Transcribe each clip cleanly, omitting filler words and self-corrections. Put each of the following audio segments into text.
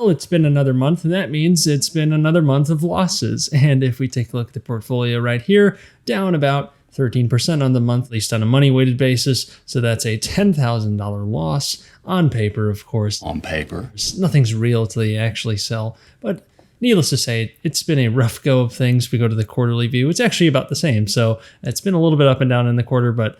well, it's been another month, and that means it's been another month of losses. And if we take a look at the portfolio right here, down about 13% on the month, at least on a money-weighted basis. So that's a $10,000 loss on paper, of course. On paper. Nothing's real till you actually sell. But needless to say, it's been a rough go of things. If we go to the quarterly view, it's actually about the same. So it's been a little bit up and down in the quarter, but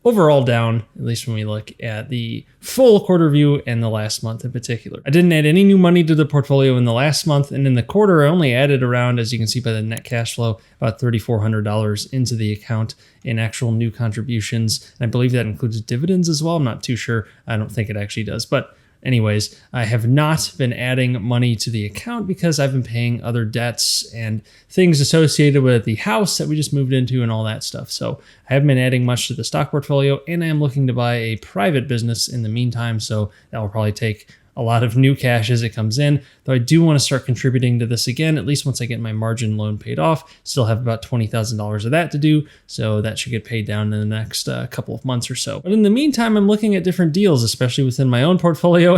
overall down, at least when we look at the full quarter view and the last month in particular. I didn't add any new money to the portfolio in the last month, and in the quarter, I only added around, as you can see by the net cash flow, about $3,400 into the account in actual new contributions. And I believe that includes dividends as well. I'm not too sure. I don't think it actually does, but anyways, I have not been adding money to the account because I've been paying other debts and things associated with the house that we just moved into and all that stuff. So I haven't been adding much to the stock portfolio, and I am looking to buy a private business in the meantime. So that will probably take a lot of new cash as it comes in, though I do want to start contributing to this again, at least once I get my margin loan paid off. Still have about $20,000 of that to do, so that should get paid down in the next couple of months or so. But in the meantime, I'm looking at different deals, especially within my own portfolio.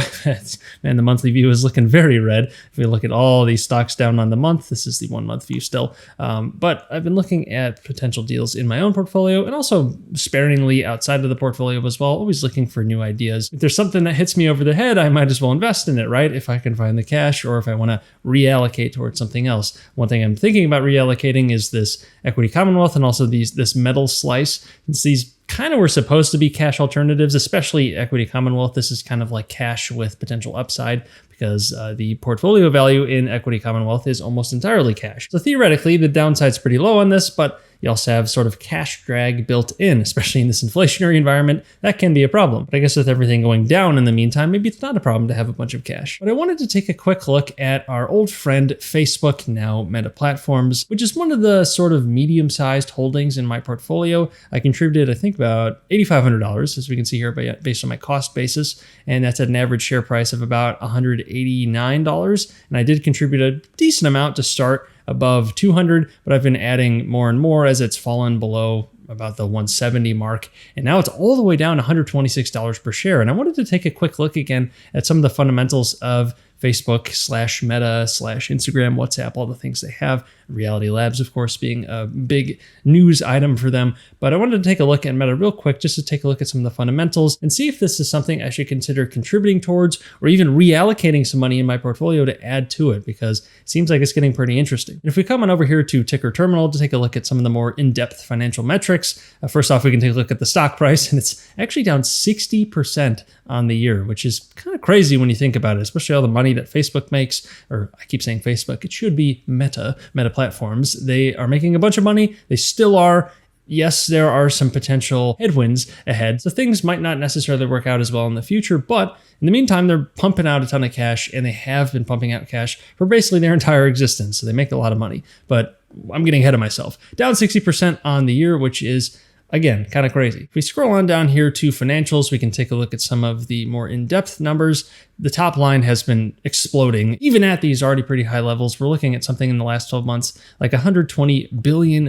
Man, the monthly view is looking very red. If we look at all these stocks down on the month, this is the 1 month view still. But I've been looking at potential deals in my own portfolio and also sparingly outside of the portfolio as well, always looking for new ideas. If there's something that hits me over the head, I might as well invest in it, right? If I can find the cash or if I want to reallocate towards something else. One thing I'm thinking about reallocating is this Equity Commonwealth and also this metal slice. Since these kind of were supposed to be cash alternatives, especially Equity Commonwealth. This is kind of like cash with potential upside because the portfolio value in Equity Commonwealth is almost entirely cash. So theoretically, the downside's pretty low on this, but you also have sort of cash drag built in, especially in this inflationary environment. That can be a problem. But I guess with everything going down in the meantime, maybe it's not a problem to have a bunch of cash. But I wanted to take a quick look at our old friend Facebook, now Meta Platforms, which is one of the sort of medium-sized holdings in my portfolio. I contributed, I think, about $8,500, as we can see here, based on my cost basis. And that's at an average share price of about $189. And I did contribute a decent amount to start above 200, but I've been adding more and more as it's fallen below about the 170 mark. And now it's all the way down to $126 per share. And I wanted to take a quick look again at some of the fundamentals of Facebook / Meta / Instagram, WhatsApp, all the things they have. Reality Labs, of course, being a big news item for them. But I wanted to take a look at Meta real quick, just to take a look at some of the fundamentals and see if this is something I should consider contributing towards or even reallocating some money in my portfolio to add to it, because it seems like it's getting pretty interesting. And if we come on over here to Ticker Terminal to take a look at some of the more in-depth financial metrics, first off, we can take a look at the stock price, and it's actually down 60% on the year, which is kind of crazy when you think about it, especially all the money that Facebook makes, or I keep saying Facebook, it should be Meta Platforms. They are making a bunch of money. They still are. Yes, there are some potential headwinds ahead, so things might not necessarily work out as well in the future, but in the meantime, they're pumping out a ton of cash, and they have been pumping out cash for basically their entire existence, so they make a lot of money. But I'm getting ahead of myself. Down 60% on the year, which is, again, kind of crazy. If we scroll on down here to financials, we can take a look at some of the more in-depth numbers. The top line has been exploding. Even at these already pretty high levels, we're looking at something in the last 12 months like $120 billion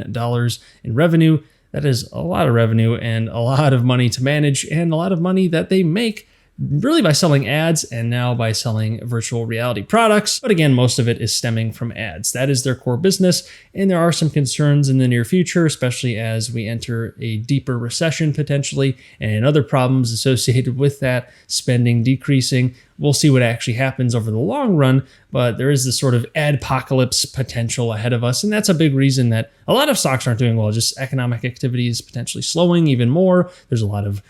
in revenue. That is a lot of revenue and a lot of money to manage, and a lot of money that they make really by selling ads and now by selling virtual reality products. But again, most of it is stemming from ads. That is their core business. And there are some concerns in the near future, especially as we enter a deeper recession potentially and other problems associated with that, spending decreasing. We'll see what actually happens over the long run, but there is this sort of adpocalypse potential ahead of us. And that's a big reason that a lot of stocks aren't doing well. Just economic activity is potentially slowing even more. There's a lot of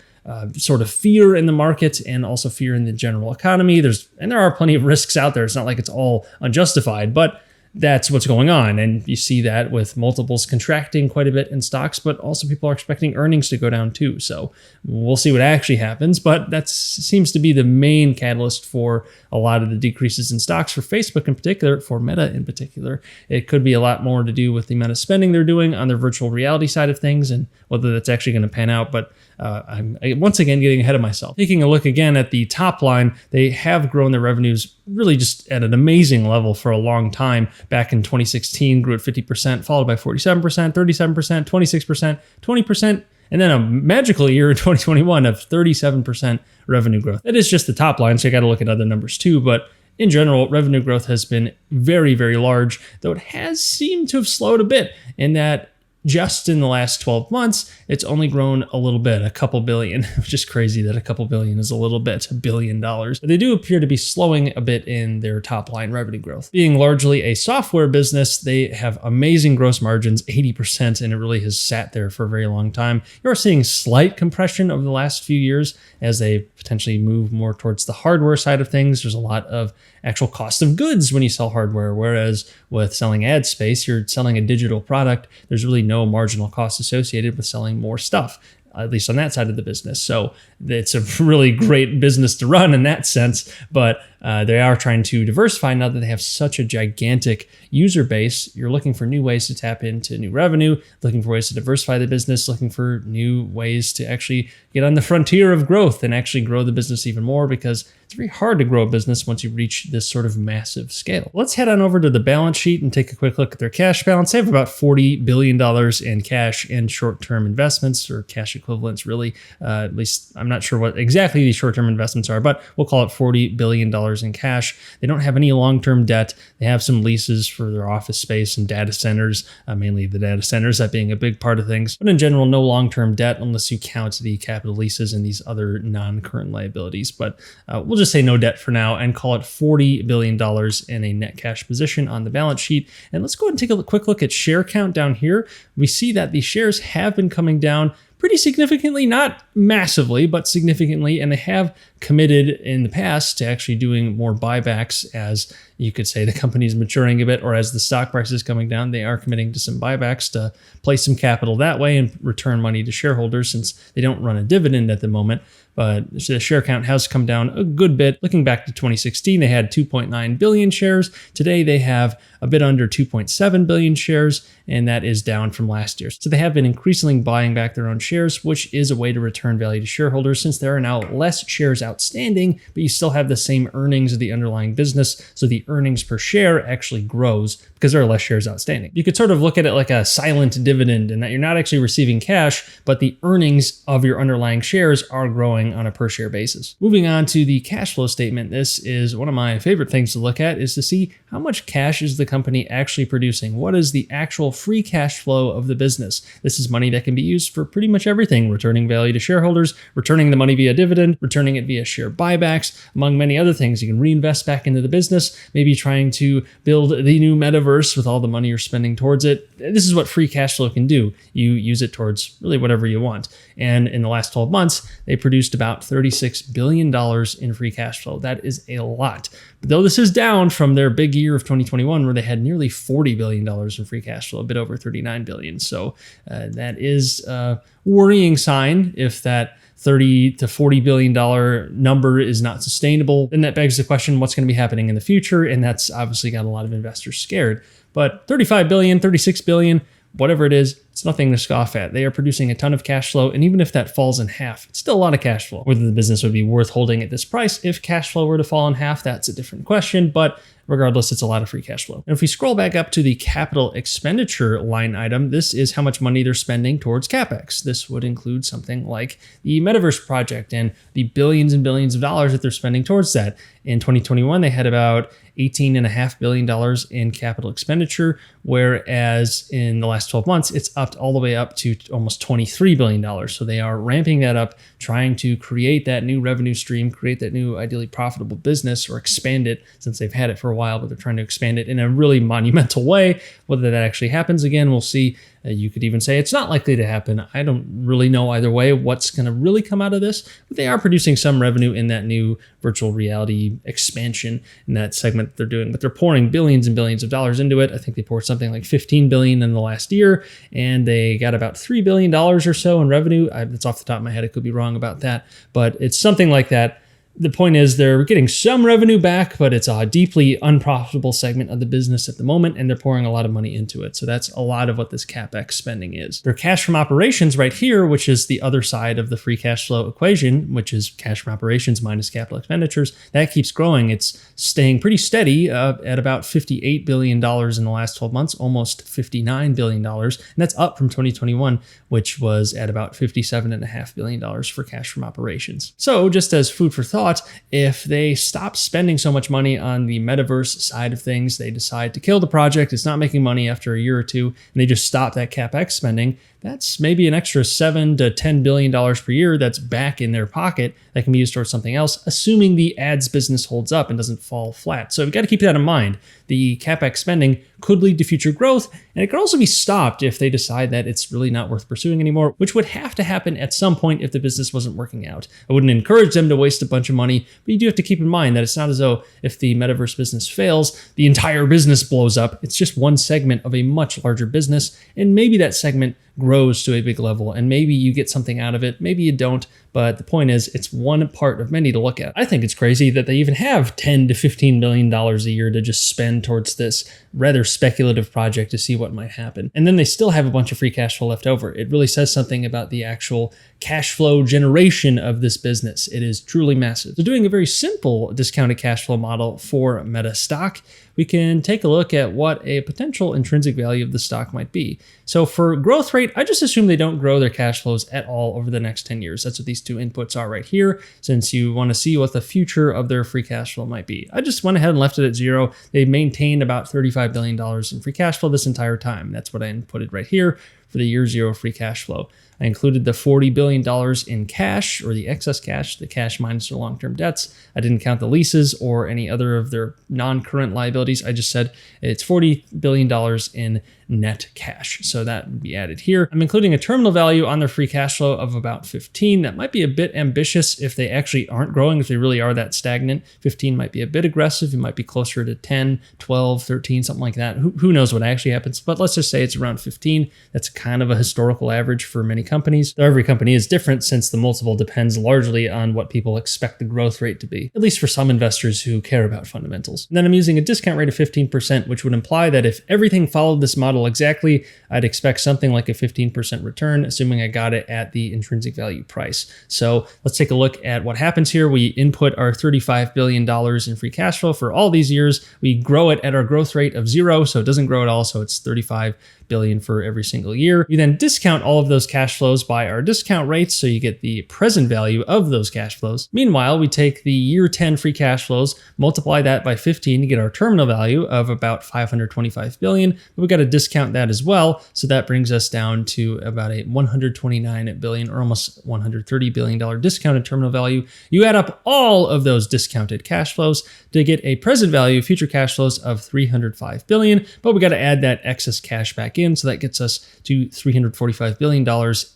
sort of fear in the market and also fear in the general economy. There are plenty of risks out there. It's not like it's all unjustified, but that's what's going on. And you see that with multiples contracting quite a bit in stocks, but also people are expecting earnings to go down too. So we'll see what actually happens, but that seems to be the main catalyst for a lot of the decreases in stocks for Facebook in particular, for Meta in particular. It could be a lot more to do with the amount of spending they're doing on their virtual reality side of things and whether that's actually going to pan out. But I'm once again getting ahead of myself. Taking a look again at the top line, they have grown their revenues really just at an amazing level for a long time. Back in 2016, grew at 50%, followed by 47%, 37%, 26%, 20%, and then a magical year in 2021 of 37% revenue growth. That is just the top line, so you got to look at other numbers too, but in general, revenue growth has been very, very large, though it has seemed to have slowed a bit in that just in the last 12 months, it's only grown a little bit, a couple billion, which is crazy that a couple billion is a little bit, $1 billion. But they do appear to be slowing a bit in their top line revenue growth. Being largely a software business, they have amazing gross margins, 80%, and it really has sat there for a very long time. You're seeing slight compression over the last few years as they potentially move more towards the hardware side of things. There's a lot of actual cost of goods when you sell hardware, whereas with selling ad space, you're selling a digital product. There's really no marginal cost associated with selling more stuff, at least on that side of the business. So it's a really great business to run in that sense, but they are trying to diversify now that they have such a gigantic user base. You're looking for new ways to tap into new revenue, looking for ways to diversify the business, looking for new ways to actually get on the frontier of growth and actually grow the business even more, because it's very hard to grow a business once you reach this sort of massive scale. Let's head on over to the balance sheet and take a quick look at their cash balance. They have about $40 billion in cash and short-term investments, or cash equivalents, really. At least I'm not sure what exactly these short-term investments are, but we'll call it $40 billion in cash. They don't have any long-term debt. They have some leases for their office space and data centers, mainly the data centers, that being a big part of things. But in general, no long-term debt unless you count the capital leases and these other non-current liabilities. But we'll just say no debt for now and call it $40 billion in a net cash position on the balance sheet. And let's go ahead and take a quick look at share count down here. We see that the shares have been coming down pretty significantly, not massively, but significantly, and they have committed in the past to actually doing more buybacks as you could say the company is maturing a bit, or as the stock price is coming down. They are committing to some buybacks to place some capital that way and return money to shareholders, since they don't run a dividend at the moment. But the share count has come down a good bit. Looking back to 2016, they had 2.9 billion shares. Today, they have a bit under 2.7 billion shares, and that is down from last year. So they have been increasingly buying back their own shares, which is a way to return value to shareholders, since there are now less shares outstanding, but you still have the same earnings of the underlying business. So the earnings per share actually grows because there are less shares outstanding. You could sort of look at it like a silent dividend, in that you're not actually receiving cash, but the earnings of your underlying shares are growing on a per share basis. Moving on to the cash flow statement. This is one of my favorite things to look at, is to see how much cash is the company actually producing. What is the actual free cash flow of the business? This is money that can be used for pretty much everything: returning value to shareholders, returning the money via dividend, returning it via share buybacks, among many other things. You can reinvest back into the business, maybe trying to build the new metaverse with all the money you're spending towards it. This is what free cash flow can do. You use it towards really whatever you want. And in the last 12 months, they produced about $36 billion in free cash flow. That is a lot. But though this is down from their big year of 2021, where they had nearly $40 billion in free cash flow, a bit over $39 billion. So that is a worrying sign if that $30 to $40 billion number is not sustainable. Then that begs the question, what's going to be happening in the future? And that's obviously got a lot of investors scared. But 35 billion, 36 billion, whatever it is, it's nothing to scoff at. They are producing a ton of cash flow, and even if that falls in half, it's still a lot of cash flow. Whether the business would be worth holding at this price if cash flow were to fall in half, that's a different question, but regardless, it's a lot of free cash flow. And if we scroll back up to the capital expenditure line item, this is how much money they're spending towards CapEx. This would include something like the Metaverse project and the billions and billions of dollars that they're spending towards that. In 2021, they had about $18.5 billion in capital expenditure, whereas in the last 12 months, it's upped all the way up to almost $23 billion. So they are ramping that up, trying to create that new revenue stream, create that new ideally profitable business, or expand it, since they've had it for a while, but they're trying to expand it in a really monumental way. Whether that actually happens, again, we'll see. You could even say it's not likely to happen. I don't really know either way what's going to really come out of this, but they are producing some revenue in that new virtual reality expansion in that segment that they're doing. But they're pouring billions and billions of dollars into it. I think they poured something like $15 billion in the last year, and they got about $3 billion or so in revenue. That's off the top of my head. I could be wrong about that, but it's something like that. The point is they're getting some revenue back, but it's a deeply unprofitable segment of the business at the moment, and they're pouring a lot of money into it. So that's a lot of what this CapEx spending is. Their cash from operations right here, which is the other side of the free cash flow equation, which is cash from operations minus capital expenditures, that keeps growing. It's staying pretty steady at about $58 billion in the last 12 months, almost $59 billion. And that's up from 2021, which was at about $57.5 billion for cash from operations. So just as food for thought, thought, if they stop spending so much money on the metaverse side of things, they decide to kill the project, it's not making money after a year or two, and they just stop that CapEx spending, that's maybe an extra $7 to $10 billion per year that's back in their pocket that can be used towards something else, assuming the ads business holds up and doesn't fall flat. So we've got to keep that in mind. The CapEx spending could lead to future growth, and it could also be stopped if they decide that it's really not worth pursuing anymore, which would have to happen at some point if the business wasn't working out. I wouldn't encourage them to waste a bunch of money, but you do have to keep in mind that it's not as though if the metaverse business fails, the entire business blows up. It's just one segment of a much larger business, and maybe that segment grows to a big level, and maybe you get something out of it, maybe you don't, but the point is it's one part of many to look at. I think it's crazy that they even have $10 to $15 million a year to just spend towards this rather speculative project to see what might happen. And then they still have a bunch of free cash flow left over. It really says something about the actual cash flow generation of this business. It is truly massive. So doing a very simple discounted cash flow model for Meta stock, we can take a look at what a potential intrinsic value of the stock might be. So for growth rate, I just assume they don't grow their cash flows at all over the next 10 years. That's what these two inputs are right here, since you want to see what the future of their free cash flow might be. I just went ahead and left it at zero. They maintained about $35 billion in free cash flow this entire time. That's what I inputted right here for the year zero free cash flow. I included the $40 billion in cash, or the excess cash, the cash minus their long-term debts. I didn't count the leases or any other of their non-current liabilities. I just said it's $40 billion in net cash. So that would be added here. I'm including a terminal value on their free cash flow of about 15. That might be a bit ambitious if they actually aren't growing, if they really are that stagnant. 15 might be a bit aggressive. It might be closer to 10, 12, 13, something like that. Who knows what actually happens, but let's just say it's around 15. That's kind of a historical average for many companies. Though every company is different, since the multiple depends largely on what people expect the growth rate to be, at least for some investors who care about fundamentals. And then I'm using a discount rate of 15%, which would imply that if everything followed this model exactly, I'd expect something like a 15% return, assuming I got it at the intrinsic value price. So let's take a look at what happens here. We input our $35 billion in free cash flow for all these years. We grow it at our growth rate of 0, so it doesn't grow at all, so it's $35 billion for every single year. We then discount all of those cash flows by our discount rates, so you get the present value of those cash flows. Meanwhile, we take the year 10 free cash flows, multiply that by 15 to get our terminal value of about $525 billion, but we got to discount that as well, so that brings us down to about a $129 billion, or almost $130 billion discounted terminal value. You add up all of those discounted cash flows to get a present value, future cash flows of $305 billion, but we got to add that excess cash back in, so that gets us to $345 billion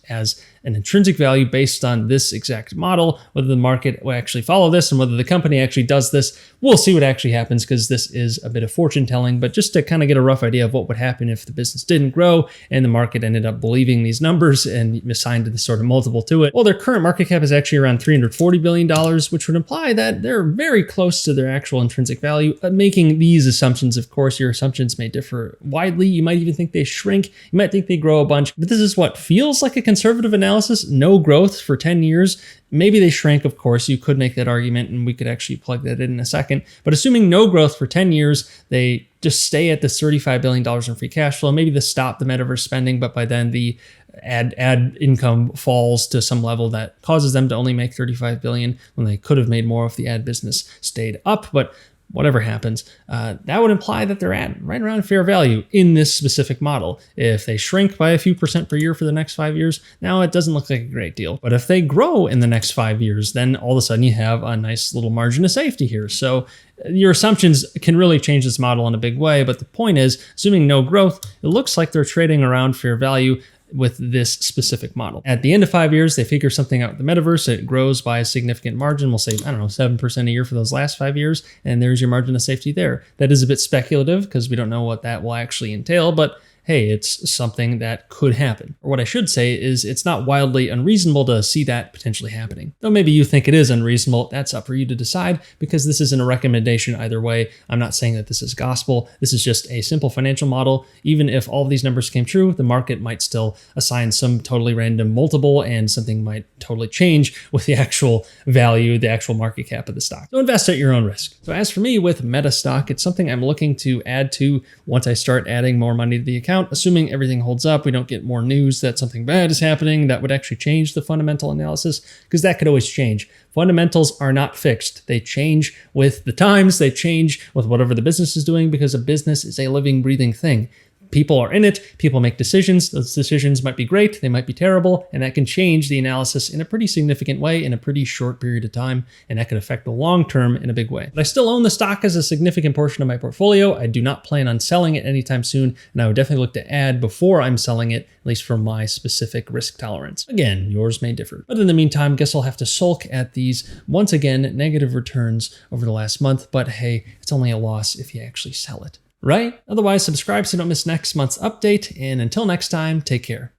as an intrinsic value based on this exact model. Whether the market will actually follow this and whether the company actually does this, we'll see what actually happens, because this is a bit of fortune telling, but just to kind of get a rough idea of what would happen if the business didn't grow and the market ended up believing these numbers and assigned this sort of multiple to it. Well, their current market cap is actually around $340 billion, which would imply that they're very close to their actual intrinsic value. Making these assumptions, of course, your assumptions may differ widely. You might even think they shrink. You might think they grow a bunch, but this is what feels like a conservative analysis. No growth for 10 years. Maybe they shrank, of course. You could make that argument, and we could actually plug that in a second. But assuming no growth for 10 years, they just stay at this $35 billion in free cash flow. Maybe they stop the metaverse spending, but by then the ad income falls to some level that causes them to only make $35 billion when they could have made more if the ad business stayed up. But whatever happens, that would imply that they're at right around fair value in this specific model. If they shrink by a few percent per year for the next 5 years, now it doesn't look like a great deal. But if they grow in the next 5 years, then all of a sudden you have a nice little margin of safety here. So your assumptions can really change this model in a big way. But the point is, assuming no growth, it looks like they're trading around fair value with this specific model. At the end of 5 years, they figure something out with the metaverse. It grows by a significant margin. We'll say, 7% a year for those last 5 years. And there's your margin of safety there. That is a bit speculative because we don't know what that will actually entail, but hey, it's something that could happen. Or what I should say is it's not wildly unreasonable to see that potentially happening. Though maybe you think it is unreasonable, that's up for you to decide, because this isn't a recommendation either way. I'm not saying that this is gospel. This is just a simple financial model. Even if all of these numbers came true, the market might still assign some totally random multiple, and something might totally change with the actual value, the actual market cap of the stock. So invest at your own risk. So as for me with Meta stock, it's something I'm looking to add to once I start adding more money to the account. account, assuming everything holds up, we don't get more news that something bad is happening that would actually change the fundamental analysis, because that could always change. Fundamentals are not fixed. They change with the times, they change with whatever the business is doing, because a business is a living, breathing thing. People are in it, people make decisions. Those decisions might be great, they might be terrible, and that can change the analysis in a pretty significant way in a pretty short period of time, and that could affect the long term in a big way. But I still own the stock as a significant portion of my portfolio. I do not plan on selling it anytime soon, and I would definitely look to add before I'm selling it, at least for my specific risk tolerance. Again, yours may differ. But in the meantime, guess I'll have to sulk at these, once again, negative returns over the last month, but hey, it's only a loss if you actually sell it. Right? Otherwise, subscribe so you don't miss next month's update, and until next time, take care.